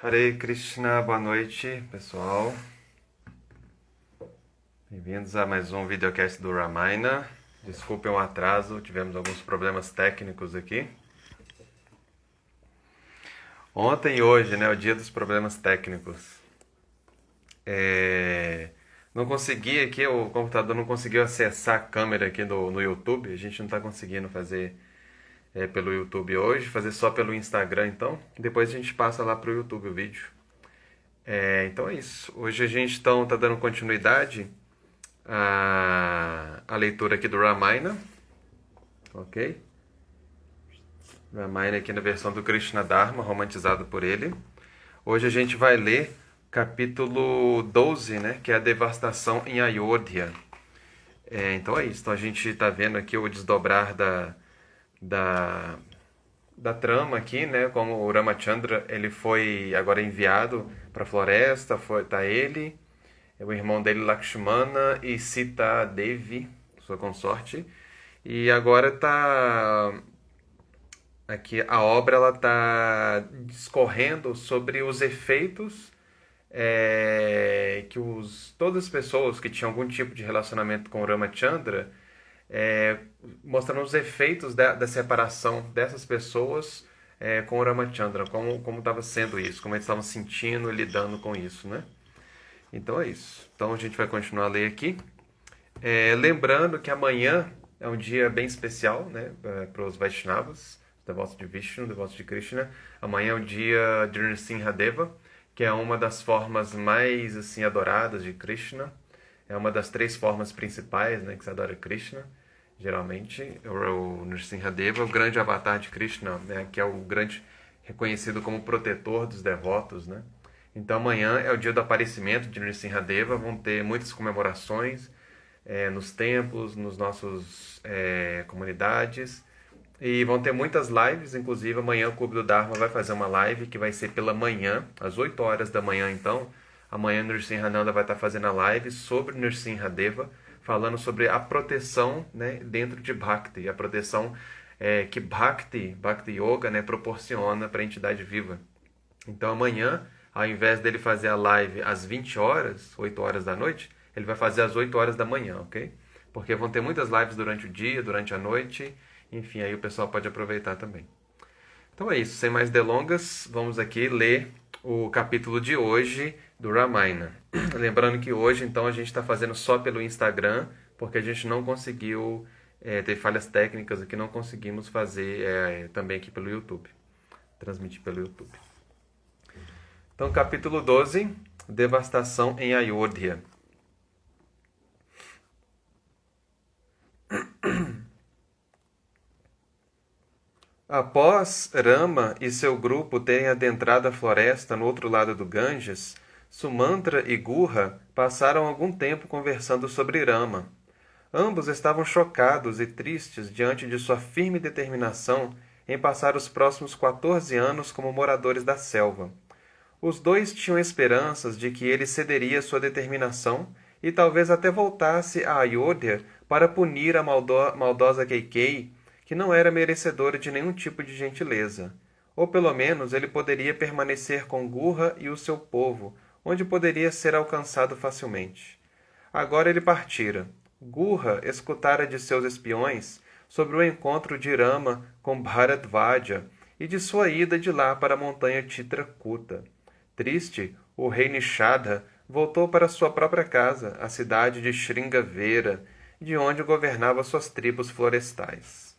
Hare Krishna, boa noite, pessoal. Bem-vindos a mais um videocast do Ramayana. Desculpem o atraso, tivemos alguns problemas técnicos aqui. Ontem e hoje, né, o dia dos problemas técnicos. Não consegui aqui, o computador não conseguiu acessar a câmera aqui no YouTube. A gente não está conseguindo fazer pelo YouTube hoje, fazer só pelo Instagram então. Depois a gente passa lá para o YouTube o vídeo. Então é isso. Hoje a gente está dando continuidade à leitura aqui do Ramayana, ok? Ramayana aqui na versão do Krishna Dharma, romantizado por ele. Hoje a gente vai ler capítulo 12, né, que é a devastação em Ayodhya. Então é isso. Então a gente está vendo aqui o desdobrar da trama aqui, né? Como o Ramachandra ele foi agora enviado para a floresta, tá ele, o irmão dele Lakshmana e Sita Devi, sua consorte, e agora tá aqui a obra ela tá discorrendo sobre os efeitos que todas as pessoas que tinham algum tipo de relacionamento com o Ramachandra é, mostrando os efeitos da separação dessas pessoas com o Ramachandra, como estava sendo isso, como eles estavam sentindo e lidando com isso, né? Então é isso. Então a gente vai continuar a ler aqui. Lembrando que amanhã é um dia bem especial, né, para os Vaishnavas, devotos de Vishnu, devotos de Krishna. Amanhã é o dia de Nrsimhadeva, que é uma das formas mais assim adoradas de Krishna. É uma das três formas principais, né, que se adora Krishna. Geralmente, o Nrsimhadeva, o grande avatar de Krishna, né, que é o grande reconhecido como protetor dos devotos, né? Então amanhã é o dia do aparecimento de Nrsimhadeva, vão ter muitas comemorações nos templos, nos nossos comunidades, e vão ter muitas lives, inclusive amanhã o Clube do Dharma vai fazer uma live que vai ser pela manhã, às 8 horas da manhã então. Amanhã Nrsimhananda vai estar fazendo a live sobre Nrsimhadeva, falando sobre a proteção, né, dentro de Bhakti, a proteção que Bhakti Yoga, né, proporciona para a entidade viva. Então amanhã, ao invés dele fazer a live às 20 horas, 8 horas da noite, ele vai fazer às 8 horas da manhã, ok? Porque vão ter muitas lives durante o dia, durante a noite, enfim, aí o pessoal pode aproveitar também. Então é isso, sem mais delongas, vamos aqui ler o capítulo de hoje do Ramayana. Lembrando que hoje, então, a gente está fazendo só pelo Instagram, porque a gente não conseguiu, teve falhas técnicas aqui, não conseguimos fazer também aqui pelo YouTube, transmitir pelo YouTube. Então, capítulo 12, devastação em Ayodhya. Após Rama e seu grupo terem adentrado a floresta no outro lado do Ganges, Sumantra e Gurra passaram algum tempo conversando sobre Rama. Ambos estavam chocados e tristes diante de sua firme determinação em passar os próximos 14 anos como moradores da selva. Os dois tinham esperanças de que ele cederia sua determinação e talvez até voltasse a Ayodhya para punir a maldosa Keikei, que não era merecedora de nenhum tipo de gentileza. Ou pelo menos ele poderia permanecer com Gurra e o seu povo, onde poderia ser alcançado facilmente. Agora ele partira. Gurra escutara de seus espiões sobre o encontro de Rama com Bharadvaja e de sua ida de lá para a montanha Chitrakuta. Triste, o rei Nishadha voltou para sua própria casa, a cidade de Sringavera, de onde governava suas tribos florestais.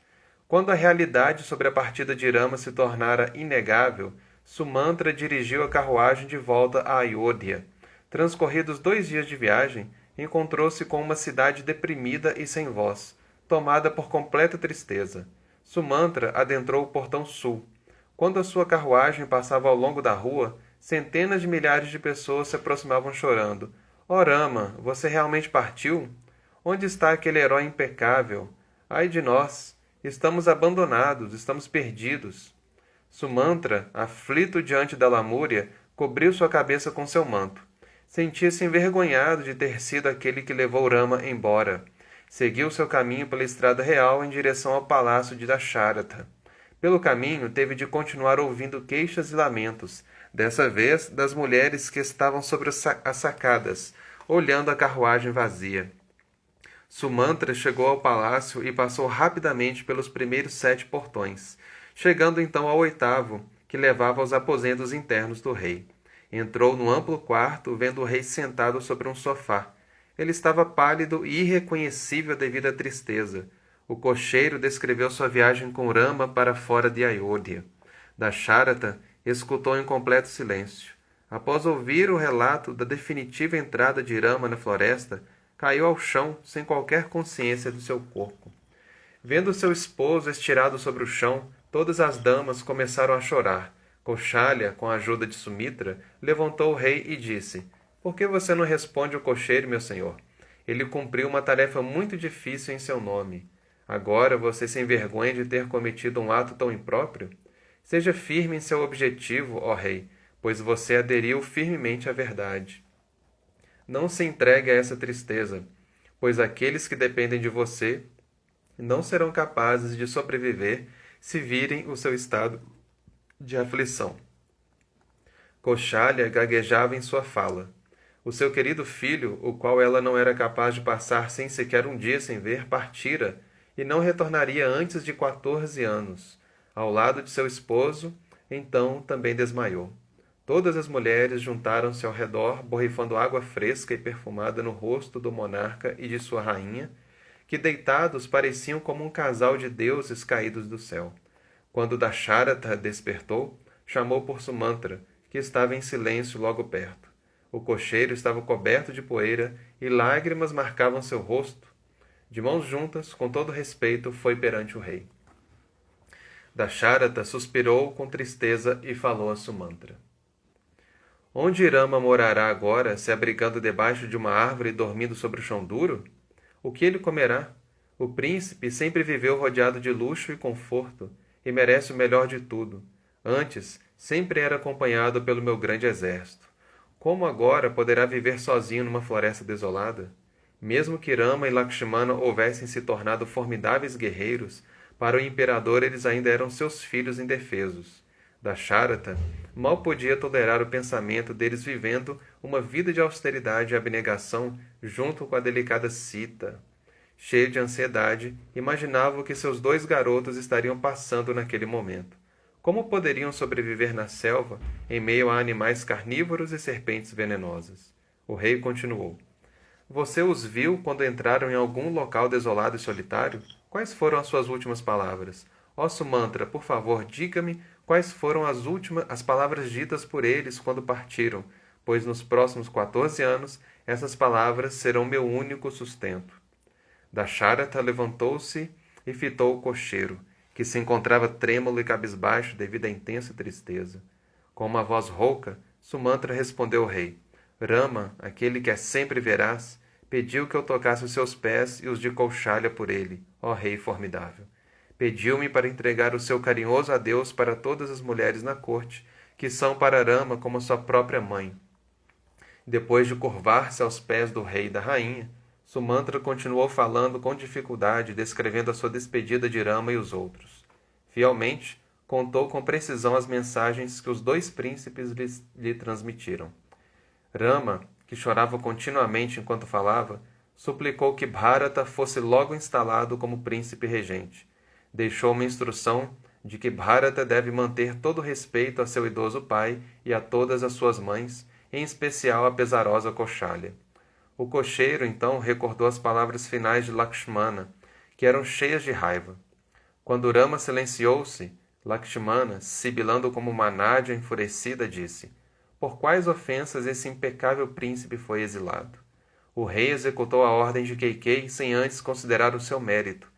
Quando a realidade sobre a partida de Rama se tornara inegável, Sumantra dirigiu a carruagem de volta a Ayodhya. Transcorridos 2 dias de viagem, encontrou-se com uma cidade deprimida e sem voz, tomada por completa tristeza. Sumantra adentrou o portão sul. Quando a sua carruagem passava ao longo da rua, centenas de milhares de pessoas se aproximavam chorando. "Ó Rama, você realmente partiu? Onde está aquele herói impecável? Ai de nós! Estamos abandonados, estamos perdidos." Sumantra, aflito diante da lamúria, cobriu sua cabeça com seu manto. Sentia-se envergonhado de ter sido aquele que levou Rama embora. Seguiu seu caminho pela estrada real em direção ao palácio de Dasharatha. Pelo caminho, teve de continuar ouvindo queixas e lamentos, dessa vez das mulheres que estavam sobre as sacadas, olhando a carruagem vazia. Sumantra chegou ao palácio e passou rapidamente pelos primeiros 7 portões, chegando então ao 8º, que levava aos aposentos internos do rei. Entrou no amplo quarto, vendo o rei sentado sobre um sofá. Ele estava pálido e irreconhecível devido à tristeza. O cocheiro descreveu sua viagem com Rama para fora de Ayodhya. Dasharatha escutou em completo silêncio. Após ouvir o relato da definitiva entrada de Rama na floresta, caiu ao chão sem qualquer consciência do seu corpo. Vendo seu esposo estirado sobre o chão, todas as damas começaram a chorar. Kaushalya, com a ajuda de Sumitra, levantou o rei e disse: "Por que você não responde ao cocheiro, meu senhor? Ele cumpriu uma tarefa muito difícil em seu nome. Agora você se envergonha de ter cometido um ato tão impróprio? Seja firme em seu objetivo, ó rei, pois você aderiu firmemente à verdade. Não se entregue a essa tristeza, pois aqueles que dependem de você não serão capazes de sobreviver se virem o seu estado de aflição." Kaushalya gaguejava em sua fala. O seu querido filho, o qual ela não era capaz de passar sem sequer um dia sem ver, partira e não retornaria antes de 14 anos. Ao lado de seu esposo, então também desmaiou. Todas as mulheres juntaram-se ao redor, borrifando água fresca e perfumada no rosto do monarca e de sua rainha, que deitados pareciam como um casal de deuses caídos do céu. Quando Dasharatha despertou, chamou por Sumantra, que estava em silêncio logo perto. O cocheiro estava coberto de poeira e lágrimas marcavam seu rosto. De mãos juntas, com todo respeito, foi perante o rei. Dasharatha suspirou com tristeza e falou a Sumantra: "Onde Rama morará agora, se abrigando debaixo de uma árvore e dormindo sobre o chão duro? O que ele comerá? O príncipe sempre viveu rodeado de luxo e conforto, e merece o melhor de tudo. Antes, sempre era acompanhado pelo meu grande exército. Como agora poderá viver sozinho numa floresta desolada? Mesmo que Rama e Lakshmana houvessem se tornado formidáveis guerreiros, para o imperador eles ainda eram seus filhos indefesos. Dasharatha mal podia tolerar o pensamento deles vivendo uma vida de austeridade e abnegação junto com a delicada Sita. Cheio de ansiedade, imaginava o que seus 2 garotos estariam passando naquele momento. Como poderiam sobreviver na selva, em meio a animais carnívoros e serpentes venenosas? O rei continuou: "Você os viu quando entraram em algum local desolado e solitário? Quais foram as suas últimas palavras? Ó Sumantra, por favor, diga-me quais foram as palavras ditas por eles quando partiram, pois nos próximos 14 anos essas palavras serão meu único sustento." Dasharatha levantou-se e fitou o cocheiro, que se encontrava trêmulo e cabisbaixo devido à intensa tristeza. Com uma voz rouca, Sumantra respondeu ao rei: "Rama, aquele que é sempre veraz, pediu que eu tocasse os seus pés e os de Kaushalya por ele, ó rei formidável. Pediu-me para entregar o seu carinhoso adeus para todas as mulheres na corte, que são para Rama como sua própria mãe." Depois de curvar-se aos pés do rei e da rainha, Sumantra continuou falando com dificuldade, descrevendo a sua despedida de Rama e os outros. Fielmente, contou com precisão as mensagens que os 2 príncipes lhe transmitiram. Rama, que chorava continuamente enquanto falava, suplicou que Bharata fosse logo instalado como príncipe regente. Deixou uma instrução de que Bharata deve manter todo respeito a seu idoso pai e a todas as suas mães, em especial a pesarosa Kaushalya. O cocheiro, então, recordou as palavras finais de Lakshmana, que eram cheias de raiva. Quando Rama silenciou-se, Lakshmana, sibilando como uma nádia enfurecida, disse: "Por quais ofensas esse impecável príncipe foi exilado?" O rei executou a ordem de Keikei sem antes considerar o seu mérito.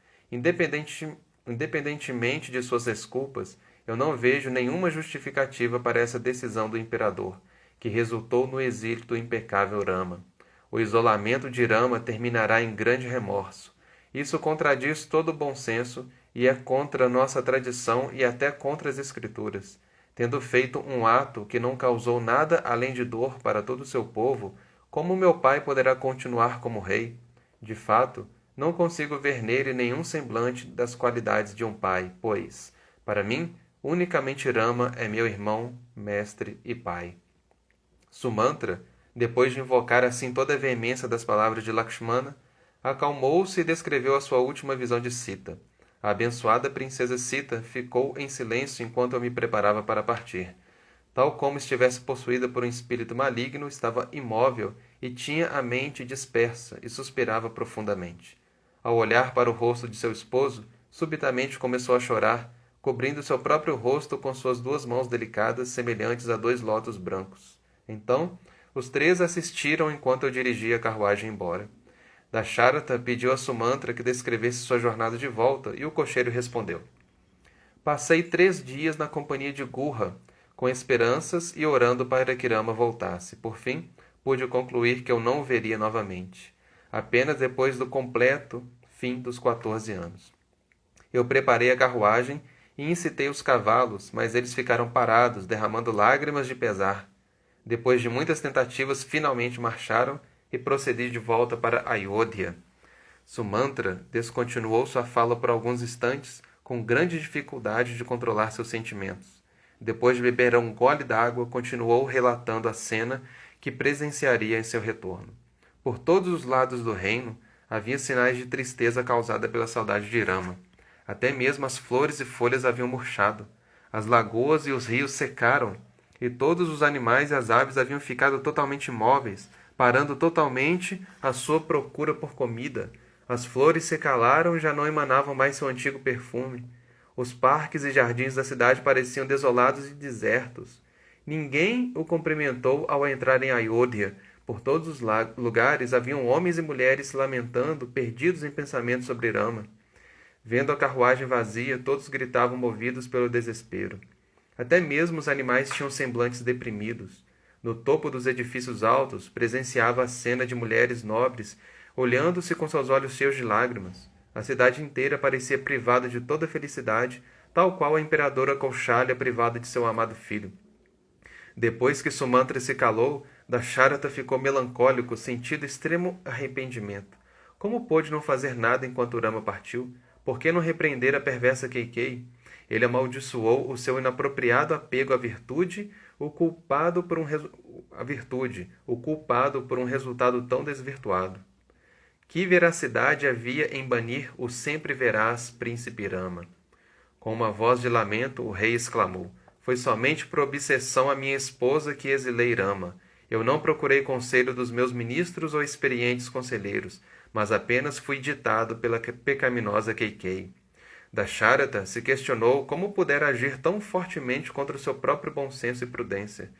Independentemente de suas desculpas, eu não vejo nenhuma justificativa para essa decisão do imperador, que resultou no exílio do impecável Rama. O isolamento de Rama terminará em grande remorso. Isso contradiz todo o bom senso e é contra nossa tradição e até contra as Escrituras. Tendo feito um ato que não causou nada além de dor para todo o seu povo, como meu pai poderá continuar como rei? De fato, não consigo ver nele nenhum semblante das qualidades de um pai, pois, para mim, Unicamente Rama é meu irmão, mestre e pai. Sumantra, depois de invocar assim toda a veemência das palavras de Lakshmana, acalmou-se e descreveu a sua última visão de Sita. A abençoada princesa Sita ficou em silêncio enquanto eu me preparava para partir. Tal como estivesse possuída por um espírito maligno, estava imóvel e tinha a mente dispersa e suspirava profundamente. Ao olhar para o rosto de seu esposo, subitamente começou a chorar, cobrindo seu próprio rosto com suas duas mãos delicadas, semelhantes a dois lótus brancos. Então, os três assistiram enquanto eu dirigia a carruagem embora. Dasharatha pediu a Sumantra que descrevesse sua jornada de volta, e o cocheiro respondeu. Passei 3 dias na companhia de Gurra, com esperanças e orando para que Rama voltasse. Por fim, pude concluir que eu não o veria novamente, apenas depois do completo fim dos 14 anos. Eu preparei a carruagem e incitei os cavalos, mas eles ficaram parados, derramando lágrimas de pesar. Depois de muitas tentativas, finalmente marcharam e procedi de volta para Ayodhya. Sumantra descontinuou sua fala por alguns instantes, com grande dificuldade de controlar seus sentimentos. Depois de beber um gole d'água, continuou relatando a cena que presenciaria em seu retorno. Por todos os lados do reino, havia sinais de tristeza causada pela saudade de Rama. Até mesmo as flores e folhas haviam murchado. As lagoas e os rios secaram, e todos os animais e as aves haviam ficado totalmente imóveis, parando totalmente à sua procura por comida. As flores se calaram e já não emanavam mais seu antigo perfume. Os parques e jardins da cidade pareciam desolados e desertos. Ninguém o cumprimentou ao entrar em Ayodhya. Por todos os lugares haviam homens e mulheres se lamentando, perdidos em pensamentos sobre Rama. Vendo a carruagem vazia, todos gritavam movidos pelo desespero. Até mesmo os animais tinham semblantes deprimidos. No topo dos edifícios altos, presenciava a cena de mulheres nobres, olhando-se com seus olhos cheios de lágrimas. A cidade inteira parecia privada de toda felicidade, tal qual a imperadora Kaushalya privada de seu amado filho. Depois que Sumantra se calou, Dasharatha ficou melancólico, sentindo extremo arrependimento. Como pôde não fazer nada enquanto Rama partiu? Por que não repreender a perversa Keikei? Ele amaldiçoou o seu inapropriado apego à virtude, o culpado por um resultado tão desvirtuado. Que veracidade havia em banir o sempre veraz príncipe Rama? Com uma voz de lamento, o rei exclamou: Foi somente por obsessão a minha esposa que exilei Rama. Eu não procurei conselho dos meus ministros ou experientes conselheiros, mas apenas fui ditado pela pecaminosa Keikei. Dasharatha se questionou como pudera agir tão fortemente contra o seu próprio bom senso e prudência.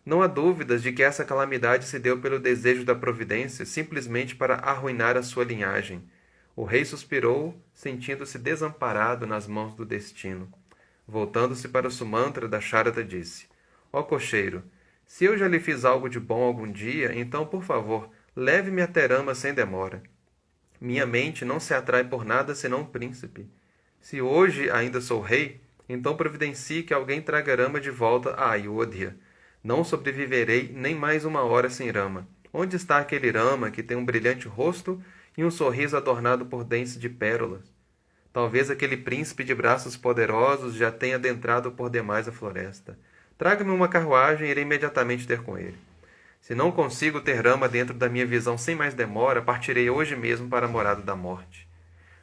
Não há dúvidas de que essa calamidade se deu pelo desejo da providência, simplesmente para arruinar a sua linhagem. O rei suspirou, sentindo-se desamparado nas mãos do destino. Voltando-se para o Sumantra, Dasharatha disse: Ó cocheiro, se eu já lhe fiz algo de bom algum dia, então, por favor, leve-me até Rama sem demora. Minha mente não se atrai por nada senão um príncipe. Se hoje ainda sou rei, então providencie que alguém traga Rama de volta a Ayodhya. Não sobreviverei nem mais uma hora sem Rama. Onde está aquele Rama que tem um brilhante rosto e um sorriso adornado por dentes de pérolas? Talvez aquele príncipe de braços poderosos já tenha adentrado por demais a floresta. Traga-me uma carruagem e irei imediatamente ter com ele. Se não consigo ter Rama dentro da minha visão sem mais demora, partirei hoje mesmo para a morada da morte.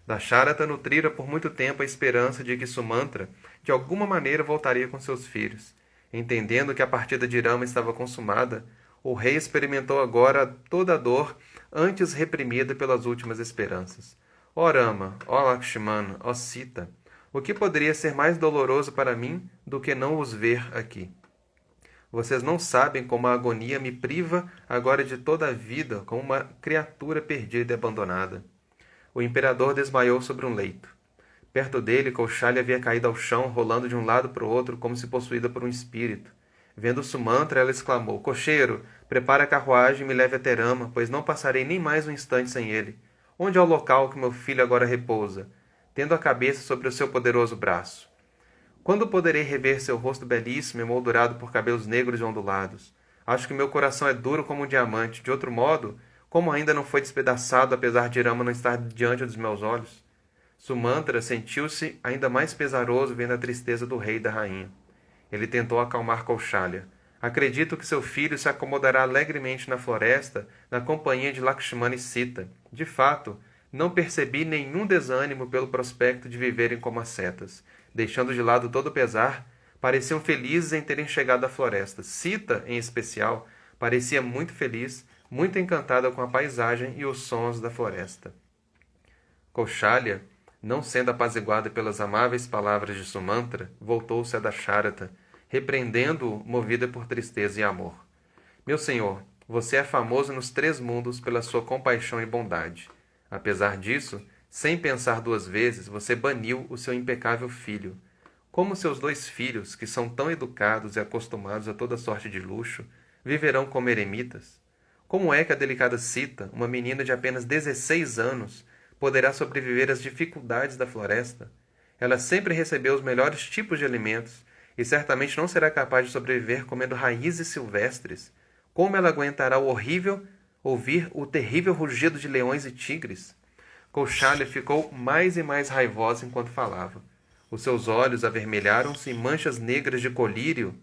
Dasharatha nutrira por muito tempo a esperança de que Sumantra, de alguma maneira, voltaria com seus filhos. Entendendo que a partida de Rama estava consumada, o rei experimentou agora toda a dor antes reprimida pelas últimas esperanças. Ó Rama, ó Lakshmana, ó Sita, o que poderia ser mais doloroso para mim do que não os ver aqui? Vocês não sabem como a agonia me priva agora de toda a vida, como uma criatura perdida e abandonada. O imperador desmaiou sobre um leito. Perto dele, Kaushalya havia caído ao chão, rolando de um lado para o outro, como se possuída por um espírito. Vendo Sumantra, ela exclamou: Cocheiro, prepare a carruagem e me leve até Rama, pois não passarei nem mais um instante sem ele. Onde é o local que meu filho agora repousa, tendo a cabeça sobre o seu poderoso braço? Quando poderei rever seu rosto belíssimo, emoldurado por cabelos negros e ondulados? Acho que meu coração é duro como um diamante. De outro modo, como ainda não foi despedaçado, apesar de Rama não estar diante dos meus olhos? Sumantra sentiu-se ainda mais pesaroso vendo a tristeza do rei e da rainha. Ele tentou acalmar Kaushalya. Acredito que seu filho se acomodará alegremente na floresta, na companhia de Lakshmana e Sita. De fato, não percebi nenhum desânimo pelo prospecto de viverem como ascetas. Deixando de lado todo o pesar, pareciam felizes em terem chegado à floresta. Sita, em especial, parecia muito feliz, muito encantada com a paisagem e os sons da floresta. Kaushalya, não sendo apaziguada pelas amáveis palavras de Sumantra, voltou-se a Dasharatha, repreendendo-o, movida por tristeza e amor. Meu senhor, você é famoso nos 3 mundos pela sua compaixão e bondade. Apesar disso, sem pensar 2 vezes, você baniu o seu impecável filho. Como seus 2 filhos, que são tão educados e acostumados a toda sorte de luxo, viverão como eremitas? Como é que a delicada Sita, uma menina de apenas 16 anos, poderá sobreviver às dificuldades da floresta? Ela sempre recebeu os melhores tipos de alimentos e certamente não será capaz de sobreviver comendo raízes silvestres. Como ela aguentará ouvir o terrível rugido de leões e tigres? Kaushalya ficou mais e mais raivosa enquanto falava. Os seus olhos avermelharam-se e manchas negras de colírio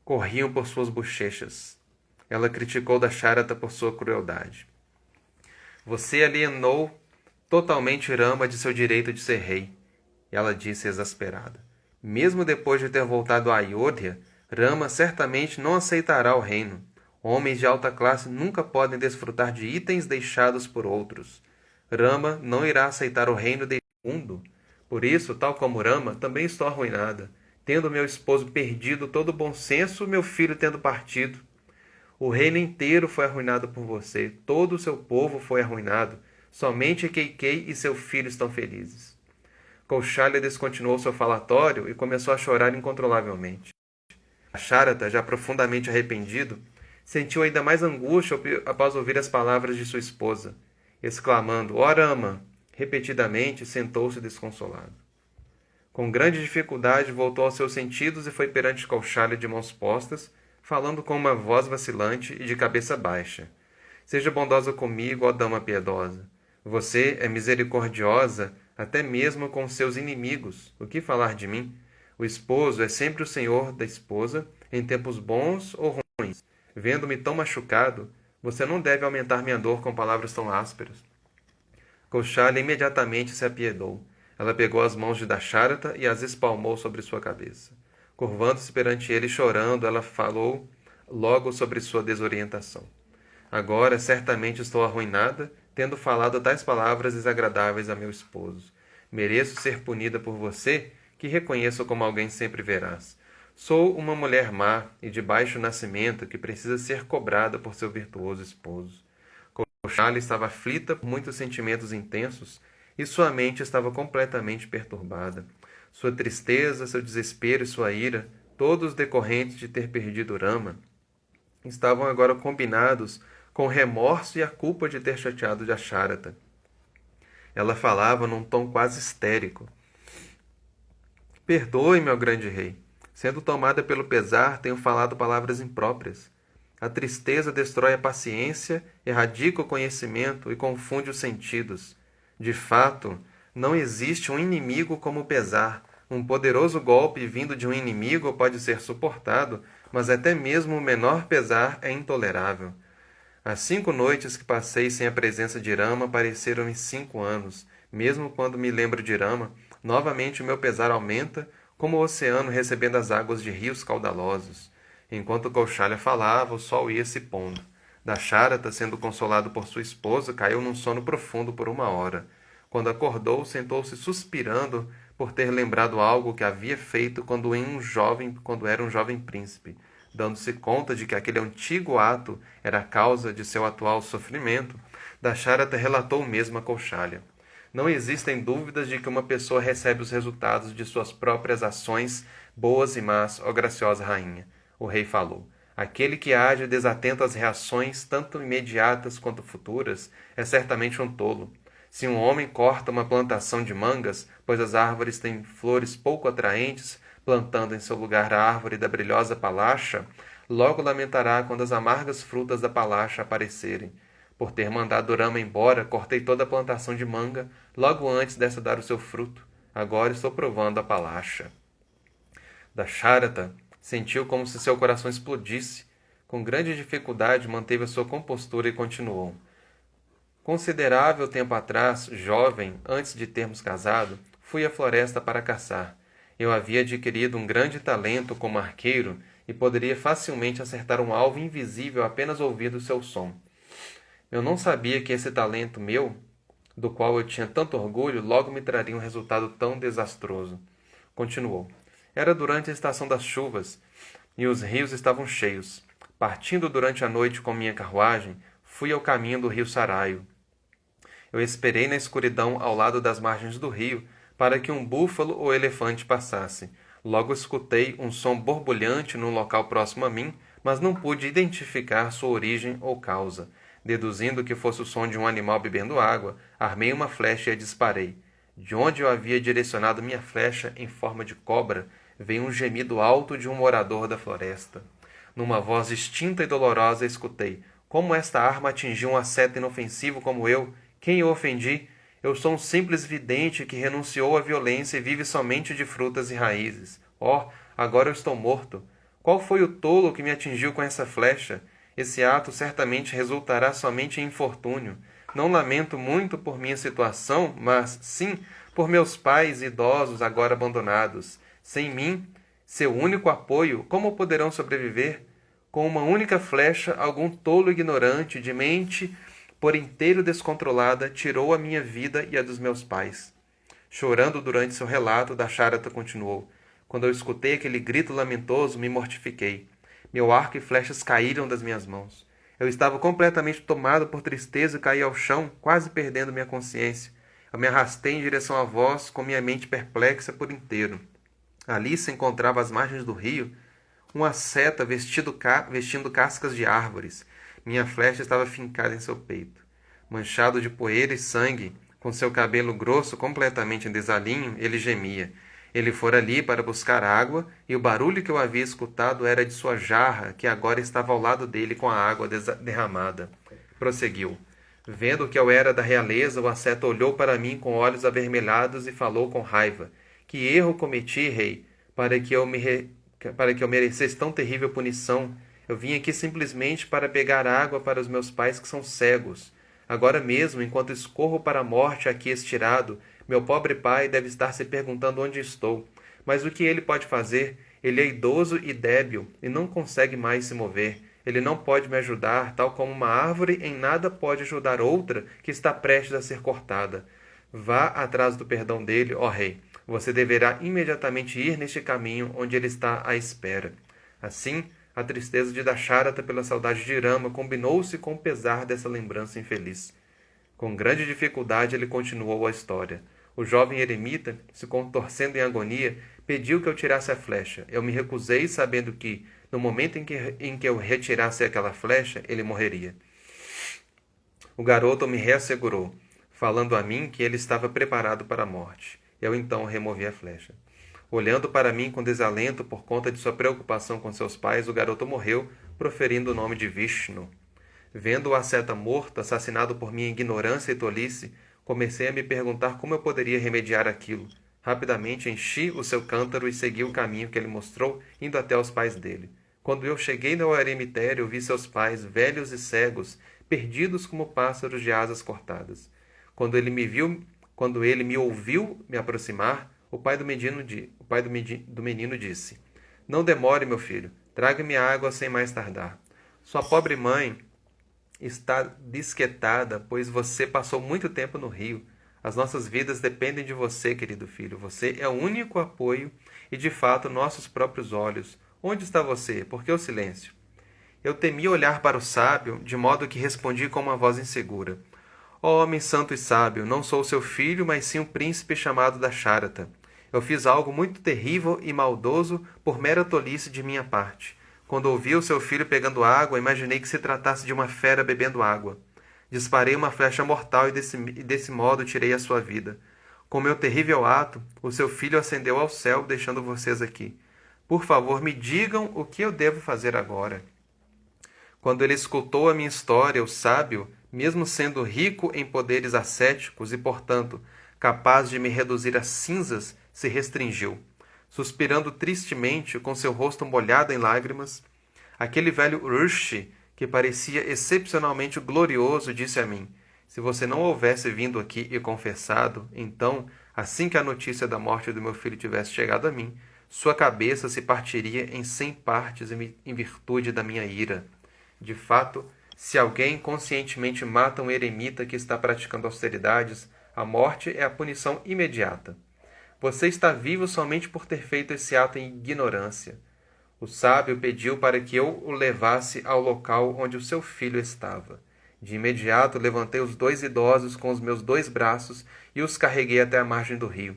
corriam por suas bochechas. Ela criticou Dasharatha por sua crueldade. Você alienou totalmente Rama de seu direito de ser rei, ela disse exasperada. Mesmo depois de ter voltado a Ayodhya, Rama certamente não aceitará o reino. Homens de alta classe nunca podem desfrutar de itens deixados por outros. Rama não irá aceitar o reino deste mundo. Por isso, tal como Rama, também estou arruinada. Tendo meu esposo perdido todo o bom senso, meu filho tendo partido. O reino inteiro foi arruinado por você. Todo o seu povo foi arruinado. Somente Keikei e seu filho estão felizes. Kaushalya descontinuou seu falatório e começou a chorar incontrolavelmente. Dasharatha, já profundamente arrependido, sentiu ainda mais angústia após ouvir as palavras de sua esposa. Exclamando, ó Rama, repetidamente sentou-se desconsolado. Com grande dificuldade voltou aos seus sentidos e foi perante Kaushalya de mãos postas, falando com uma voz vacilante e de cabeça baixa. Seja bondosa comigo, ó dama piedosa. Você é misericordiosa até mesmo com seus inimigos. O que falar de mim? O esposo é sempre o senhor da esposa, em tempos bons ou ruins. Vendo-me tão machucado, você não deve aumentar minha dor com palavras tão ásperas. Kaushalya imediatamente se apiedou. Ela pegou as mãos de Dasharatha e as espalmou sobre sua cabeça. Curvando-se perante ele e chorando, ela falou logo sobre sua desorientação. Agora, certamente estou arruinada, tendo falado tais palavras desagradáveis a meu esposo. Mereço ser punida por você, que reconheço como alguém sempre veraz. Sou uma mulher má e de baixo nascimento que precisa ser cobrada por seu virtuoso esposo. Kaushalya estava aflita por muitos sentimentos intensos e sua mente estava completamente perturbada. Sua tristeza, seu desespero e sua ira, todos decorrentes de ter perdido Rama, estavam agora combinados com o remorso e a culpa de ter chateado Dasharatha. Ela falava num tom quase histérico. Perdoe-me, ó grande rei. Sendo tomada pelo pesar, tenho falado palavras impróprias. A tristeza destrói a paciência, erradica o conhecimento e confunde os sentidos. De fato, não existe um inimigo como o pesar. Um poderoso golpe vindo de um inimigo pode ser suportado, mas até mesmo o menor pesar é intolerável. As 5 noites que passei sem a presença de Rama pareceram-me 5 anos. Mesmo quando me lembro de Rama, novamente o meu pesar aumenta, como o oceano recebendo as águas de rios caudalosos. Enquanto Kaushalya falava, o sol ia se pondo. Dasharatha, sendo consolado por sua esposa, caiu num sono profundo por 1 hora. Quando acordou, sentou-se suspirando por ter lembrado algo que havia feito quando era um jovem príncipe. Dando-se conta de que aquele antigo ato era a causa de seu atual sofrimento, Dasharatha relatou o mesmo a Kaushalya. Não existem dúvidas de que uma pessoa recebe os resultados de suas próprias ações, boas e más, ó graciosa rainha. O rei falou. Aquele que age desatento às reações, tanto imediatas quanto futuras, é certamente um tolo. Se um homem corta uma plantação de mangas, pois as árvores têm flores pouco atraentes, plantando em seu lugar a árvore da brilhosa palacha, logo lamentará quando as amargas frutas da palacha aparecerem. Por ter mandado Rama embora, cortei toda a plantação de manga, logo antes dessa dar o seu fruto. Agora estou provando a palacha. Dasharata sentiu como se seu coração explodisse. Com grande dificuldade, manteve a sua compostura e continuou. Considerável tempo atrás, jovem, antes de termos casado, fui à floresta para caçar. Eu havia adquirido um grande talento como arqueiro e poderia facilmente acertar um alvo invisível apenas ouvindo o seu som. Eu não sabia que esse talento meu, do qual eu tinha tanto orgulho, logo me traria um resultado tão desastroso. Continuou. Era durante a estação das chuvas e os rios estavam cheios. Partindo durante a noite com minha carruagem, fui ao caminho do rio Saraio. Eu esperei na escuridão ao lado das margens do rio para que um búfalo ou elefante passasse. Logo escutei um som borbulhante num local próximo a mim, mas não pude identificar sua origem ou causa. Deduzindo que fosse o som de um animal bebendo água, armei uma flecha e a disparei. De onde eu havia direcionado minha flecha em forma de cobra, veio um gemido alto de um morador da floresta. Numa voz distinta e dolorosa escutei: como esta arma atingiu um asceta inofensivo como eu? Quem eu ofendi? Eu sou um simples vidente que renunciou à violência e vive somente de frutas e raízes. Oh, agora eu estou morto. Qual foi o tolo que me atingiu com essa flecha? Esse ato certamente resultará somente em infortúnio. Não lamento muito por minha situação, mas, sim, por meus pais idosos agora abandonados. Sem mim, seu único apoio, como poderão sobreviver? Com uma única flecha, algum tolo ignorante, de mente por inteiro descontrolada, tirou a minha vida e a dos meus pais. Chorando durante seu relato, Dasharata continuou. Quando eu escutei aquele grito lamentoso, me mortifiquei. Meu arco e flechas caíram das minhas mãos. Eu estava completamente tomado por tristeza e caí ao chão, quase perdendo minha consciência. Eu me arrastei em direção à voz, com minha mente perplexa por inteiro. Ali se encontrava às margens do rio um asceta vestindo cascas de árvores. Minha flecha estava fincada em seu peito. Manchado de poeira e sangue, com seu cabelo grosso completamente em desalinho, ele gemia. Ele fora ali para buscar água, e o barulho que eu havia escutado era de sua jarra, que agora estava ao lado dele com a água derramada. Prosseguiu. Vendo que eu era da realeza, o asceta olhou para mim com olhos avermelhados e falou com raiva. Que erro cometi, rei, para que eu merecesse tão terrível punição? Eu vim aqui simplesmente para pegar água para os meus pais que são cegos. Agora mesmo, enquanto escorro para a morte aqui estirado, meu pobre pai deve estar se perguntando onde estou. Mas o que ele pode fazer? Ele é idoso e débil e não consegue mais se mover. Ele não pode me ajudar, tal como uma árvore em nada pode ajudar outra que está prestes a ser cortada. Vá atrás do perdão dele, ó rei. Você deverá imediatamente ir neste caminho onde ele está à espera. Assim, a tristeza de Dasharata pela saudade de Rama combinou-se com o pesar dessa lembrança infeliz. Com grande dificuldade ele continuou a história. O jovem eremita, se contorcendo em agonia, pediu que eu tirasse a flecha. Eu me recusei, sabendo que, no momento em que eu retirasse aquela flecha, ele morreria. O garoto me reassegurou, falando a mim que ele estava preparado para a morte. Eu então removi a flecha. Olhando para mim com desalento por conta de sua preocupação com seus pais, o garoto morreu, proferindo o nome de Vishnu. Vendo o asceta morto, assassinado por minha ignorância e tolice, comecei a me perguntar como eu poderia remediar aquilo. Rapidamente enchi o seu cântaro e segui o caminho que ele mostrou, indo até os pais dele. Quando eu cheguei no eremitério, vi seus pais, velhos e cegos, perdidos como pássaros de asas cortadas. Quando ele me ouviu me aproximar, o pai do menino disse: Não demore, meu filho, traga-me água sem mais tardar. Sua pobre mãe está desquietada, pois você passou muito tempo no rio. As nossas vidas dependem de você, querido filho. Você é o único apoio e, de fato, nossos próprios olhos. Onde está você? Por que o silêncio? Eu temi olhar para o sábio, de modo que respondi com uma voz insegura. Ó homem santo e sábio, não sou seu filho, mas sim um príncipe chamado Dasharata. Eu fiz algo muito terrível e maldoso por mera tolice de minha parte. Quando ouvi o seu filho pegando água, imaginei que se tratasse de uma fera bebendo água. Disparei uma flecha mortal e desse modo tirei a sua vida. Com meu terrível ato, o seu filho ascendeu ao céu, deixando vocês aqui. Por favor, me digam o que eu devo fazer agora. Quando ele escutou a minha história, o sábio mesmo sendo rico em poderes ascéticos e, portanto, capaz de me reduzir a cinzas, se restringiu. Suspirando tristemente, com seu rosto molhado em lágrimas, aquele velho Urshi, que parecia excepcionalmente glorioso, disse a mim: se você não houvesse vindo aqui e confessado, então, assim que a notícia da morte do meu filho tivesse chegado a mim, sua cabeça se partiria em 100 partes em virtude da minha ira. De fato, se alguém conscientemente mata um eremita que está praticando austeridades, a morte é a punição imediata. Você está vivo somente por ter feito esse ato em ignorância. O sábio pediu para que eu o levasse ao local onde o seu filho estava. De imediato levantei os 2 idosos com os meus 2 braços e os carreguei até a margem do rio.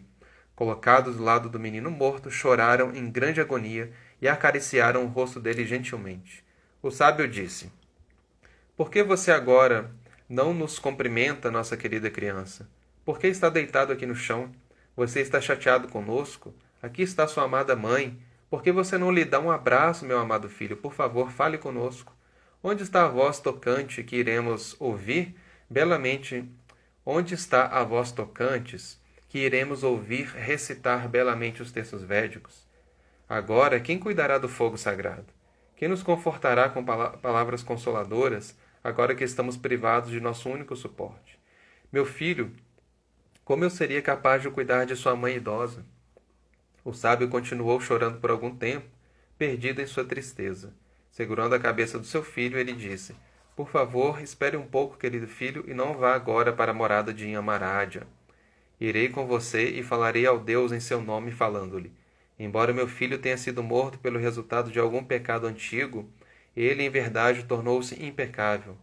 Colocados do lado do menino morto, choraram em grande agonia e acariciaram o rosto dele gentilmente. O sábio disse: por que você agora não nos cumprimenta, nossa querida criança? Por que está deitado aqui no chão? Você está chateado conosco? Aqui está sua amada mãe. Por que você não lhe dá um abraço, meu amado filho? Por favor, fale conosco. Onde está a voz tocante que iremos ouvir belamente? Onde está a voz tocantes que iremos ouvir recitar belamente os textos védicos? Agora, quem cuidará do fogo sagrado? Quem nos confortará com palavras consoladoras, agora que estamos privados de nosso único suporte? Meu filho, como eu seria capaz de cuidar de sua mãe idosa? O sábio continuou chorando por algum tempo, perdido em sua tristeza. Segurando a cabeça do seu filho, ele disse: por favor, espere um pouco, querido filho, e não vá agora para a morada de Yamaraja. Irei com você e falarei ao Deus em seu nome, falando-lhe: embora meu filho tenha sido morto pelo resultado de algum pecado antigo, ele em verdade tornou-se impecável.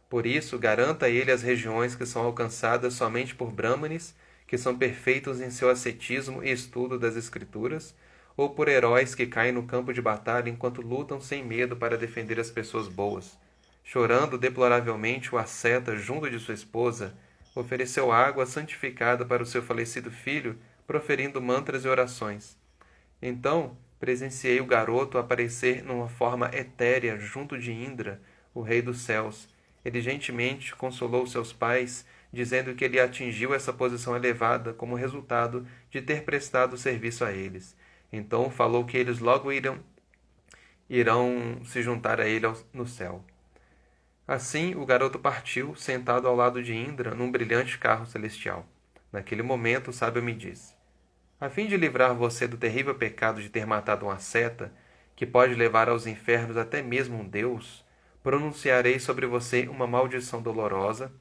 Por isso, garanta a ele as regiões que são alcançadas somente por brahmanes, que são perfeitos em seu ascetismo e estudo das escrituras, ou por heróis que caem no campo de batalha enquanto lutam sem medo para defender as pessoas boas. Chorando deploravelmente, o asceta, junto de sua esposa, ofereceu água santificada para o seu falecido filho, proferindo mantras e orações. Então, presenciei o garoto aparecer numa forma etérea junto de Indra, o rei dos céus. Ele gentilmente consolou seus pais, dizendo que ele atingiu essa posição elevada como resultado de ter prestado serviço a eles. Então falou que eles logo irão se juntar a ele no céu. Assim, o garoto partiu, sentado ao lado de Indra, num brilhante carro celestial. Naquele momento, o sábio me disse: a fim de livrar você do terrível pecado de ter matado um asceta, que pode levar aos infernos até mesmo um deus, pronunciarei sobre você uma maldição dolorosa.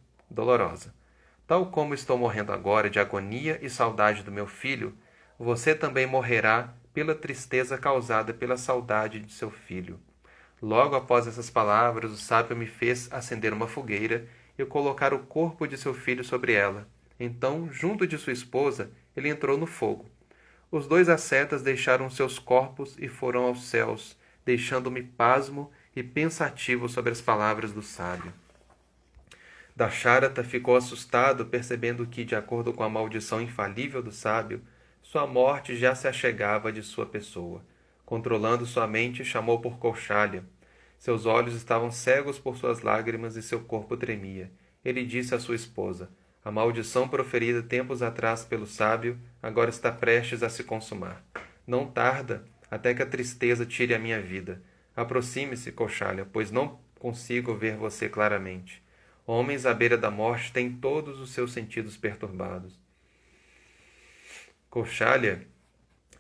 Tal como estou morrendo agora de agonia e saudade do meu filho, você também morrerá pela tristeza causada pela saudade de seu filho. Logo após essas palavras, o sábio me fez acender uma fogueira e colocar o corpo de seu filho sobre ela. Então, junto de sua esposa, ele entrou no fogo. Os 2 ascetas deixaram seus corpos e foram aos céus, deixando-me pasmo e pensativo sobre as palavras do sábio. Dasharata ficou assustado, percebendo que, de acordo com a maldição infalível do sábio, sua morte já se achegava de sua pessoa. Controlando sua mente, chamou por Kaushalya. Seus olhos estavam cegos por suas lágrimas e seu corpo tremia. Ele disse à sua esposa: a maldição proferida tempos atrás pelo sábio agora está prestes a se consumar. Não tarda até que a tristeza tire a minha vida. Aproxime-se, Kaushalya, pois não consigo ver você claramente. Homens à beira da morte têm todos os seus sentidos perturbados. Kaushalya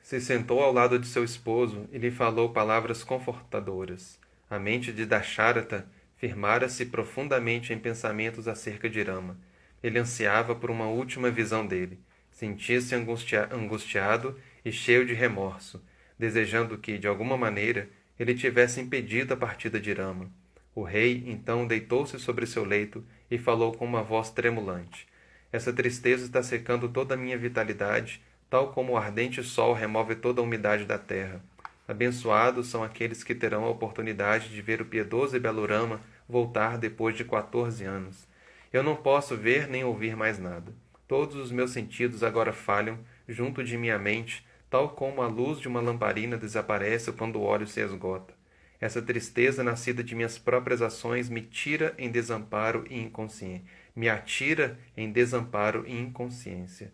se sentou ao lado de seu esposo e lhe falou palavras confortadoras. A mente de Dasharata firmara-se profundamente em pensamentos acerca de Rama. Ele ansiava por uma última visão dele. Sentia-se angustiado e cheio de remorso, desejando que, de alguma maneira, ele tivesse impedido a partida de Rama. O rei, então, deitou-se sobre seu leito e falou com uma voz tremulante: essa tristeza está secando toda a minha vitalidade, tal como o ardente sol remove toda a umidade da terra. Abençoados são aqueles que terão a oportunidade de ver o piedoso e belo Rama voltar depois de 14 anos. Eu não posso ver nem ouvir mais nada. Todos os meus sentidos agora falham junto de minha mente, tal como a luz de uma lamparina desaparece quando o óleo se esgota. Essa tristeza nascida de minhas próprias ações me tira em desamparo e inconsciência. Me atira em desamparo e inconsciência.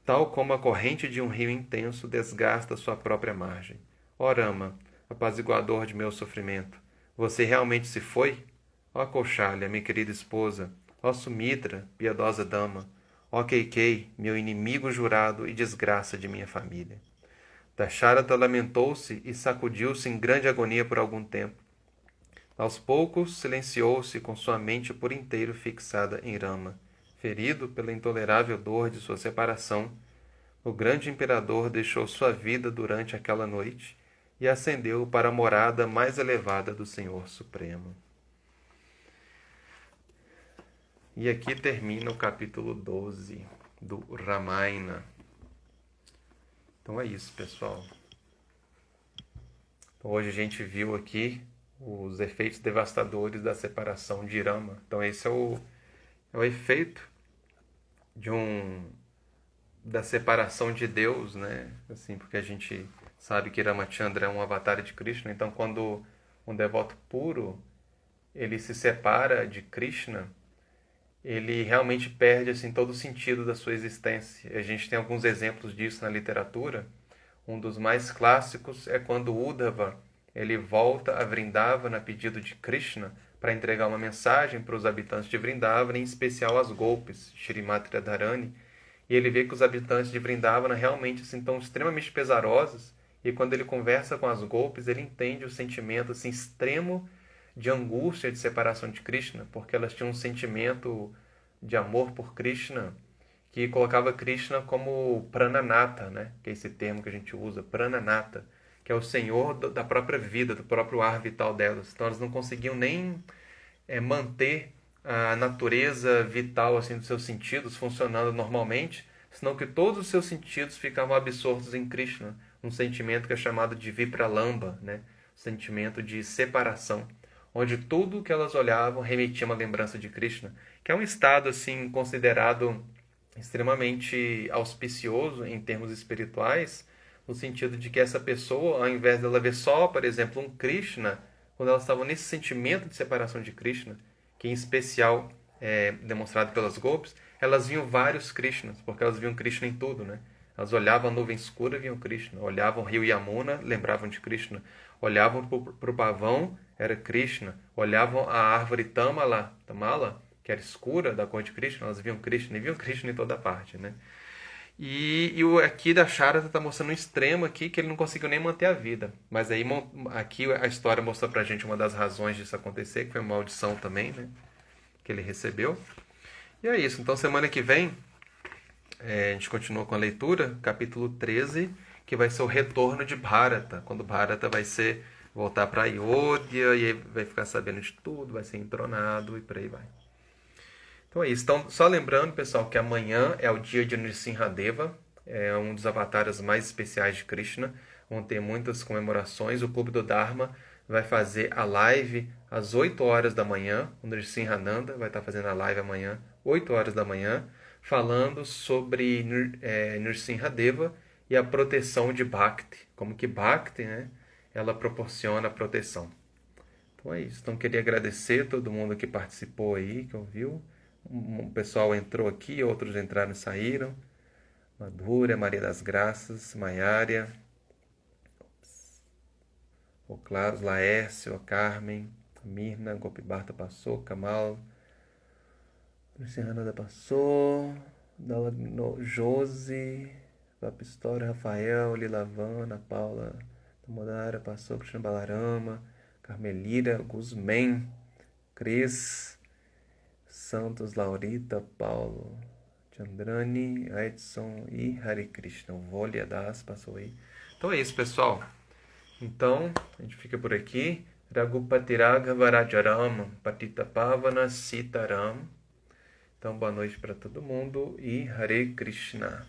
Tal como a corrente de um rio intenso desgasta sua própria margem. Ó Rama, apaziguador de meu sofrimento, você realmente se foi? Ó Kaushalya, minha querida esposa, ó Sumitra, piedosa dama, ó Keikei, meu inimigo jurado e desgraça de minha família. Dasharata lamentou-se e sacudiu-se em grande agonia por algum tempo. Aos poucos, silenciou-se com sua mente por inteiro fixada em Rama. Ferido pela intolerável dor de sua separação, o grande imperador deixou sua vida durante aquela noite e ascendeu para a morada mais elevada do Senhor Supremo. E aqui termina o capítulo 12 do Ramayana. Então é isso, pessoal. Então, hoje a gente viu aqui os efeitos devastadores da separação de Rama. Então esse é o efeito da separação de Deus, né? Assim, porque a gente sabe que Ramachandra é um avatar de Krishna. Então quando um devoto puro ele se separa de Krishna, ele realmente perde assim todo o sentido da sua existência. A gente tem alguns exemplos disso na literatura. Um dos mais clássicos é quando Uddhava ele volta a Vrindavana a pedido de Krishna para entregar uma mensagem para os habitantes de Vrindavana, em especial as golpes, Shrimati Radharani, e ele vê que os habitantes de Vrindavana realmente assim, estão extremamente pesarosos, e quando ele conversa com as golpes, ele entende o sentimento assim, extremo de angústia de separação de Krishna, porque elas tinham um sentimento de amor por Krishna que colocava Krishna como Prananata, né? Que é esse termo que a gente usa, Prananata, que é o senhor da própria vida, do próprio ar vital delas. Então elas não conseguiam nem manter a natureza vital assim dos seus sentidos funcionando normalmente, senão que todos os seus sentidos ficavam absortos em Krishna, um sentimento que é chamado de Vipralamba, né? Sentimento de separação, onde tudo que elas olhavam remetia a uma lembrança de Krishna, que é um estado assim considerado extremamente auspicioso em termos espirituais, no sentido de que essa pessoa, ao invés dela ver só, por exemplo, um Krishna, quando elas estavam nesse sentimento de separação de Krishna, que em especial é demonstrado pelas golpes, elas viam vários Krishnas, porque elas viam Krishna em tudo, né? Elas olhavam a nuvem escura, viam Krishna. Olhavam o rio Yamuna, lembravam de Krishna. Olhavam para o pavão, era Krishna. Olhavam a árvore Tamala, que era escura, da cor de Krishna, elas viam Krishna e viam Krishna em toda parte, né? E o aqui da Sharada está mostrando um extremo aqui que ele não conseguiu nem manter a vida. Mas aí aqui a história mostrou pra gente uma das razões disso acontecer, que foi uma maldição também, né? Que ele recebeu. E é isso. Então semana que vem a gente continua com a leitura, capítulo 13, que vai ser o retorno de Bharata, quando Bharata vai voltar para Ayodhya e vai ficar sabendo de tudo, vai ser entronado e por aí vai. Então é isso. Então, só lembrando, pessoal, que amanhã é o dia de Nrsimhadeva, é um dos avatares mais especiais de Krishna. Vão ter muitas comemorações. O Clube do Dharma vai fazer a live às 8 horas da manhã. O Nrsimhananda vai estar fazendo a live amanhã, 8 horas da manhã, falando sobre Nrsimhadeva e a proteção de Bhakti. Como que Bhakti, né, ela proporciona proteção. Então é isso. Então queria agradecer a todo mundo que participou aí, que ouviu. Um pessoal entrou aqui, outros entraram e saíram. Madhura, Maria das Graças, Maiária, o Claros, Laércio, a Carmen, a Mirna, Gopibarta passou, Kamal, Luciana passou, Josi, Vapistória, Rafael, Lilavana, Paula, Tamodara passou, Krishna Balarama, Carmelira, Guzmem, Cris, Santos, Laurita, Paulo, Chandrani, Edson e Hare Krishna. O Volya Das passou aí. Então é isso, pessoal. Então, a gente fica por aqui. Raghupati Raghava Rajaram, Patita Pavana Sitaram. Então, boa noite para todo mundo e Hare Krishna.